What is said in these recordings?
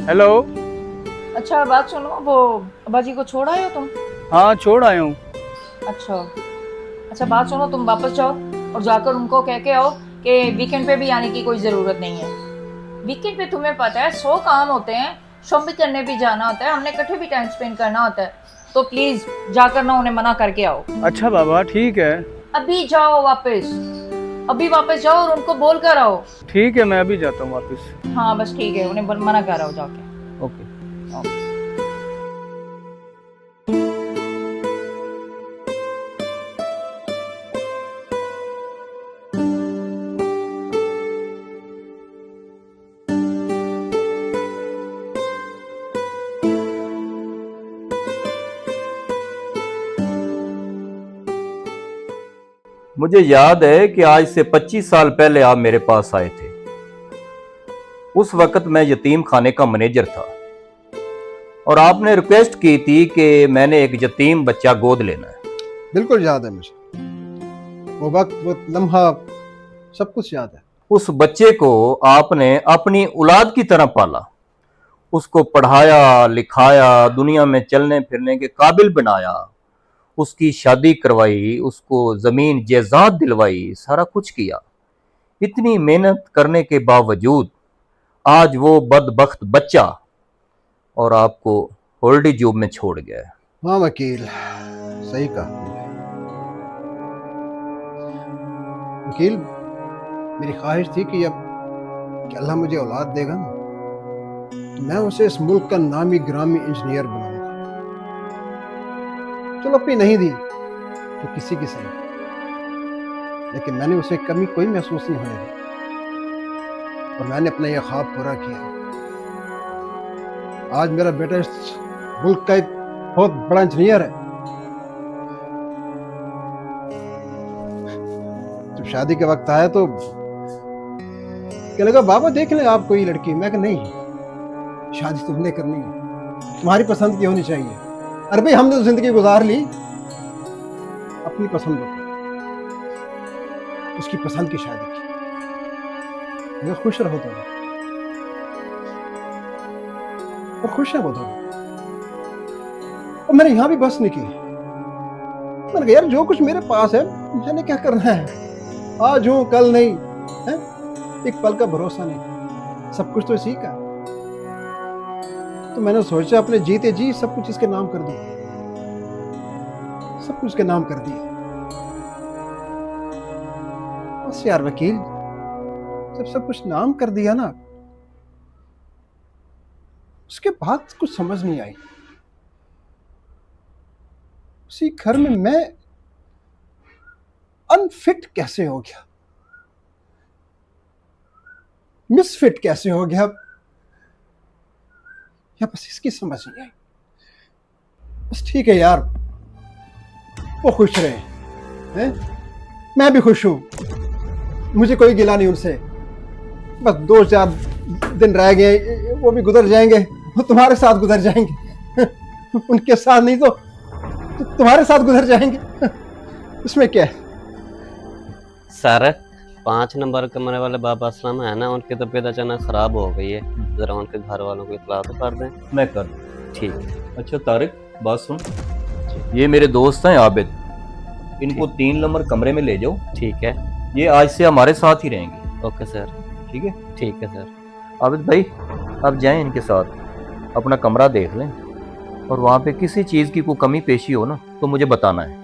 Hello. अच्छा बात सुनो, वो अब्बाजी को छोड़ आए हो तुम? हाँ, छोड़ आया हूँ। अच्छा। अच्छा बात सुनो, तुम वापस जाओ और जाकर उनको कह के आओ कि वीकेंड पे भी आने की कोई ज़रूरत नहीं है। वीकेंड पे तुम्हें पता है 100 काम होते हैं, शॉपिंग करने भी जाना होता है, हमने इकट्ठे भी टाइम स्पेंड करना होता है। तो प्लीज़ जाकर ना उन्हें मना करके आओ। अच्छा बाबा, ठीक है। अभी जाओ वापस, अभी वापस जाओ और उनको बोल कर आओ। ठीक है, मैं अभी जाता हूँ वापस। हाँ बस ठीक है, उन्हें मना कर आओ जाके। ओके। ओके। मुझे याद है कि आज से 25 साल पहले आप मेरे पास आए थे। उस वक्त मैं यतीम खाने का मैनेजर था और आपने रिक्वेस्ट की थी कि मैंने एक यतीम बच्चा गोद लेना है। बिल्कुल याद है मुझे, वो वक्त, वो लम्हा, सब कुछ याद है। उस बच्चे को आपने अपनी औलाद की तरह पाला, उसको पढ़ाया लिखाया, दुनिया में चलने फिरने के काबिल बनाया, उसकी शादी करवाई, उसको जमीन जायदाद दिलवाई, सारा कुछ किया। इतनी मेहनत करने के बावजूद आज वो बदबख्त बच्चा और आपको होल्डी जॉब में छोड़ गया है। हाँ वकील, सही कहा वकील। मेरी ख्वाहिश थी कि अल्लाह मुझे औलाद देगा ना, तो मैं उसे इस मुल्क का नामी ग्रामी इंजीनियर बनाऊंगा। चलो अपनी नहीं दी तो किसी की सही, लेकिन मैंने उसे कमी कोई महसूस नहीं होने दी और मैंने अपना यह ख्वाब पूरा किया। आज मेरा बेटा इस मुल्क का एक बहुत बड़ा इंजीनियर है। जब शादी के वक्त आया तो क्या लगा, बाबा देख ले आप कोई लड़की। मैं कहा नहीं, शादी तुमने करनी है, तुम्हारी पसंद की होनी चाहिए। अरे भाई हमने तो जिंदगी गुजार ली, अपनी पसंद बताओ। उसकी पसंद की शादी की, अगर खुश रहो तो, और खुश है वो दोनों। और मैंने यहां भी बस नहीं की। मैंने कहा यार जो कुछ मेरे पास है मैंने क्या करना है, आज हूं कल नहीं है, एक पल का भरोसा नहीं, सब कुछ तो इसी का। तो मैंने सोचा अपने जीते जी सब कुछ इसके नाम कर दूं, सब कुछ इसके नाम कर दिया। बस यार वकील, जब सब कुछ नाम कर दिया ना, उसके बाद कुछ समझ नहीं आई। उसी घर में मैं अनफिट कैसे हो गया, मिसफिट कैसे हो गया, या बस इसकी समझ नहीं आई। बस ठीक है यार, वो खुश रहे हैं, मैं भी खुश हूं, मुझे कोई गिला नहीं उनसे। बस 2-4 दिन रह गए, वो भी गुजर जाएंगे, वो तुम्हारे साथ गुजर जाएंगे। उनके साथ नहीं तो तुम्हारे साथ गुजर जाएंगे। इसमें क्या है सर? 5 नंबर कमरे वाले बाबा असलम है ना, उनकी तबीयत अचानक खराब हो गई है, जरा उनके घर वालों को इतला तो कर दें। मैं कर। ठीक है। अच्छा तारिक, बात सुन, ये मेरे दोस्त हैं आबिद, इनको 3 नंबर कमरे में ले जाओ। ठीक है। ये आज से हमारे साथ ही रहेंगे। Okay sir. ठीक है। ठीक है सर। आबिद भाई, अब जाएं इनके साथ, अपना कमरा देख लें और वहाँ पे किसी चीज़ की कोई कमी पेशी हो ना तो मुझे बताना है,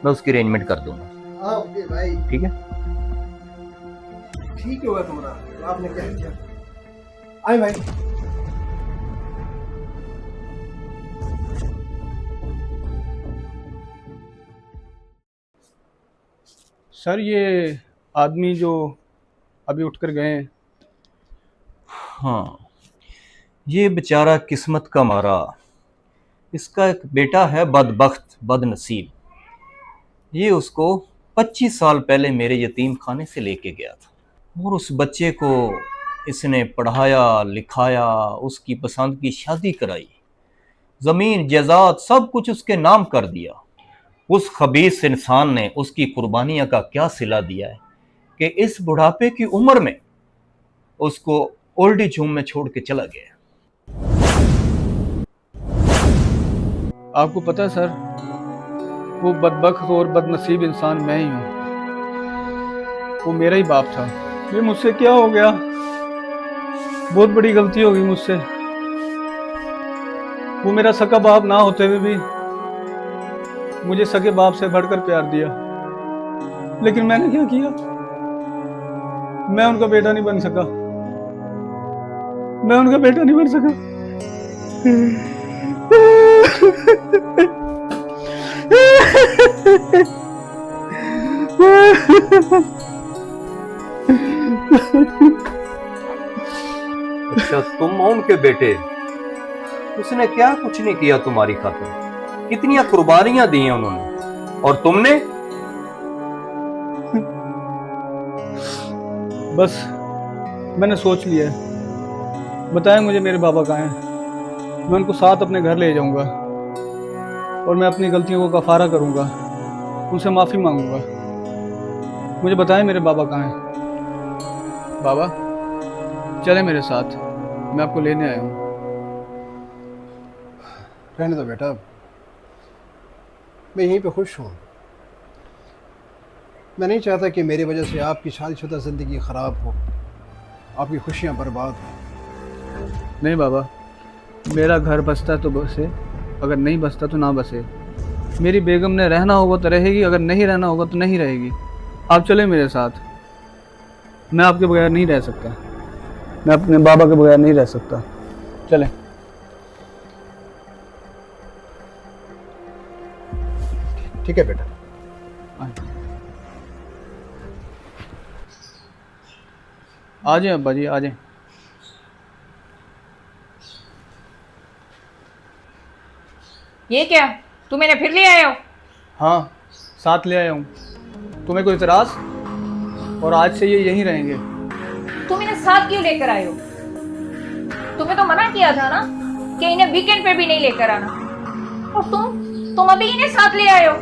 मैं उसकी अरेंजमेंट कर दूंगा। हाँ ओके भाई, ठीक है। ठीक होगा कमरा, आपने क्या किया। आए भाई। सर, ये आदमी जो अभी उठकर गए हैं, हाँ, ये बेचारा किस्मत का मारा, इसका एक बेटा है बदबख्त बदनसीब। ये उसको 25 साल पहले मेरे यतीम खाने से लेके गया था और उस बच्चे को इसने पढ़ाया लिखाया, उसकी पसंद की शादी कराई, ज़मीन जायदाद सब कुछ उसके नाम कर दिया। उस खबीस इंसान ने उसकी कुर्बानियां का क्या सिला दिया है कि इस बुढ़ापे की उम्र में उसको ओल्ड एज होम में छोड़ के चला गया। आपको पता है सर, वो बदबख्त और बदनसीब इंसान मैं ही हूँ। वो मेरा ही बाप था। ये मुझसे क्या हो गया? बहुत बड़ी गलती हो गई मुझसे। वो मेरा सगा बाप ना होते हुए भी मुझे सगे बाप से बढ़कर प्यार दिया। लेकिन मैंने क्या किया? मैं उनका बेटा नहीं बन सका। मैं उनका बेटा नहीं बन सका। अच्छा, तुम हो उनके बेटे? उसने क्या कुछ नहीं किया तुम्हारी खातिर? कितनी कुर्बानियां दी हैं उन्होंने, और तुमने? बस मैंने सोच लिया है। बताएं मुझे मेरे बाबा कहाँ हैं। मैं उनको साथ अपने घर ले जाऊंगा और मैं अपनी गलतियों को कफारा करूंगा, उनसे माफ़ी मांगूंगा। मुझे बताएं मेरे बाबा कहाँ हैं। बाबा चले मेरे साथ, मैं आपको लेने आया हूँ। रहने दो बेटा, मैं यहीं पे खुश हूँ। मैं नहीं चाहता कि मेरी वजह से आपकी शादीशुदा ज़िंदगी ख़राब हो, आपकी खुशियाँ बर्बाद हो। नहीं बाबा, मेरा घर बसता तो बसे, अगर नहीं बसता तो ना बसे। मेरी बेगम ने रहना होगा तो रहेगी, अगर नहीं रहना होगा तो नहीं रहेगी। आप चले मेरे साथ। मैं आपके बगैर नहीं रह सकता। मैं अपने बाबा के बगैर नहीं रह सकता। चलें। ठीक है बेटा। आ जाए अब्बा जी, आ जाए। ये क्या, तुम इन्हें फिर ले आए हो? हाँ, साथ ले आया हूँ। तुम्हें कोई इतराज़? और आज से ये यहीं रहेंगे। तुम इन्हें साथ क्यों लेकर आए हो? तुम्हें तो मना किया था ना कि इन्हें वीकेंड पे भी नहीं लेकर आना, और तुम अभी इन्हें साथ ले आए हो।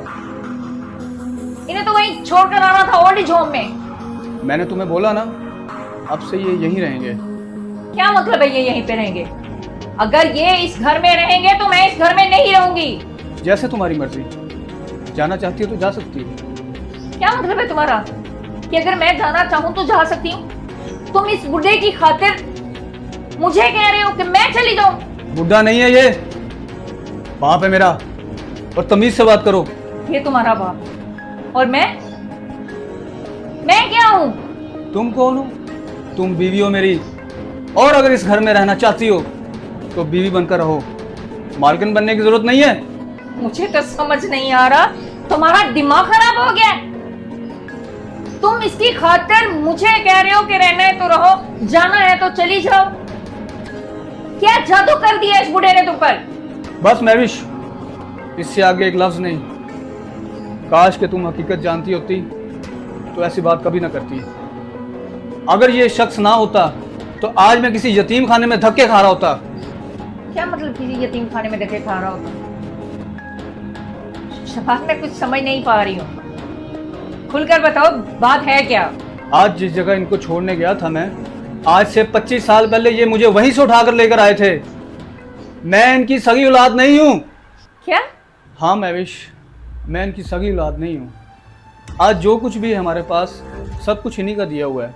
इन्हें तो वहीं छोड़कर आना था, ओल्ड एज होम में। मैंने तुम्हें बोला ना, अब से ये यहीं रहेंगे। क्या मतलब है ये यहीं पे रहेंगे? अगर ये इस घर में रहेंगे तो मैं इस घर में नहीं रहूंगी। जैसे तुम्हारी मर्जी, जाना चाहती हो तो जा सकती हो। क्या मतलब है तुम्हारा कि अगर मैं जाना चाहूं तो जा सकती हूँ? तुम इस बुढ़े की खातिर मुझे कह रहे हो कि मैं चली जाऊं? बुढ़ा नहीं है ये, बाप है मेरा, और तमीज से बात करो। ये तुम्हारा बाप, और मैं क्या हूं? तुम कौन हो? तुम बीवी हो मेरी, और अगर इस घर में रहना चाहती हो तो बीवी बनकर रहो, मालकिन बनने की जरूरत नहीं है। मुझे तो समझ नहीं आ रहा, तुम्हारा दिमाग खराब हो गया। तुम इसकी खातिर मुझे कह रहे हो कि रहना है तो रहो, जाना है तो चली जाओ। क्या जादू कर दिया इस बूढ़े ने तुम पर? बस महविश, इससे आगे एक लफ्ज नहीं। काश कि तुम हकीकत जानती होती तो ऐसी बात कभी ना करती। अगर ये शख्स ना होता तो आज मैं किसी यतीम खाने में धक्के खा रहा होता। क्या मतलब किसी यतीम खाने में धक्के खा रहा होता? शबाश, मैं कुछ समझ नहीं पा रही हूँ। खुलकर बताओ, बात है क्या? आज जिस जगह इनको छोड़ने गया था मैं, आज से 25 साल पहले ये मुझे वहीं से उठाकर लेकर आए थे। मैं इनकी सगी औलाद नहीं हूँ। क्या? हाँ महविश, मैं इनकी सगी औलाद नहीं हूँ। आज जो कुछ भी है हमारे पास, सब कुछ इन्हीं का दिया हुआ है।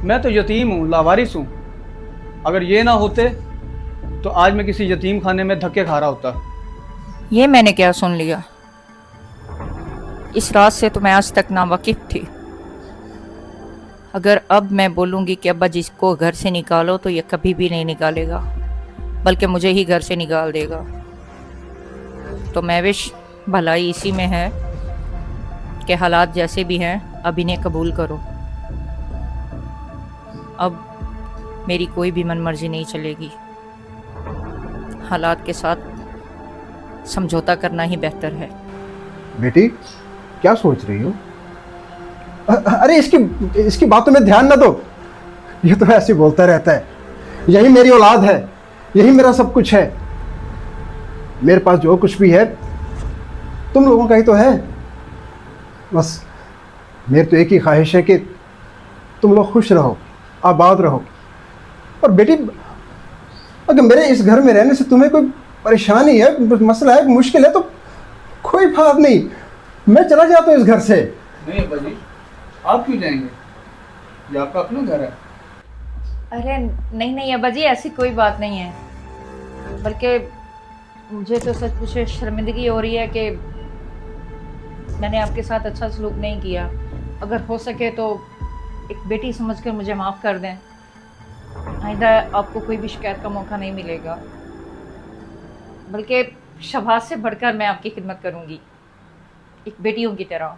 मैं तो यतीम हूँ, लावारिस हूँ। अगर ये ना होते तो आज मैं किसी यतीम खाने में धक्के खा रहा होता। ये मैंने क्या सुन लिया? इस रात से तो मैं आज तक नावाकिफ थी। अगर अब मैं बोलूँगी कि अब्बा जिसको घर से निकालो, तो ये कभी भी नहीं निकालेगा, बल्कि मुझे ही घर से निकाल देगा। तो महविश, भलाई इसी में है कि हालात जैसे भी हैं अब इन्हें कबूल करो। अब मेरी कोई भी मनमर्जी नहीं चलेगी। हालात के साथ समझौता करना ही बेहतर है। बेटी क्या सोच रही हो? अरे इसकी बातों में ध्यान ना दो। ये तो ऐसे बोलता रहता है, यही मेरी औलाद है, यही मेरा सब कुछ है। मेरे पास जो कुछ भी है तुम लोगों का ही तो है। बस मेरी तो एक ही ख्वाहिश है कि तुम लोग खुश रहो, आबाद रहो। और बेटी, अगर मेरे इस घर में रहने से तुम्हें कोई परेशानी है, मसला है, मुश्किल है, तो कोई बात नहीं, मैं चला जाता हूँ इस घर से। नहीं अब्बा जी, आप क्यों जाएंगे? ये आपका अपना घर है। अरे नहीं नहीं अब्बा जी, ऐसी कोई बात नहीं है, बल्कि मुझे तो सच पूछे शर्मिंदगी हो रही है कि मैंने आपके साथ अच्छा सलूक नहीं किया। अगर हो सके तो एक बेटी समझकर मुझे माफ़ कर दें। आइंदा आपको कोई भी शिकायत का मौका नहीं मिलेगा, बल्कि शबाज से बढ़कर मैं आपकी खिदमत करूंगी, एक बेटियों की तरह।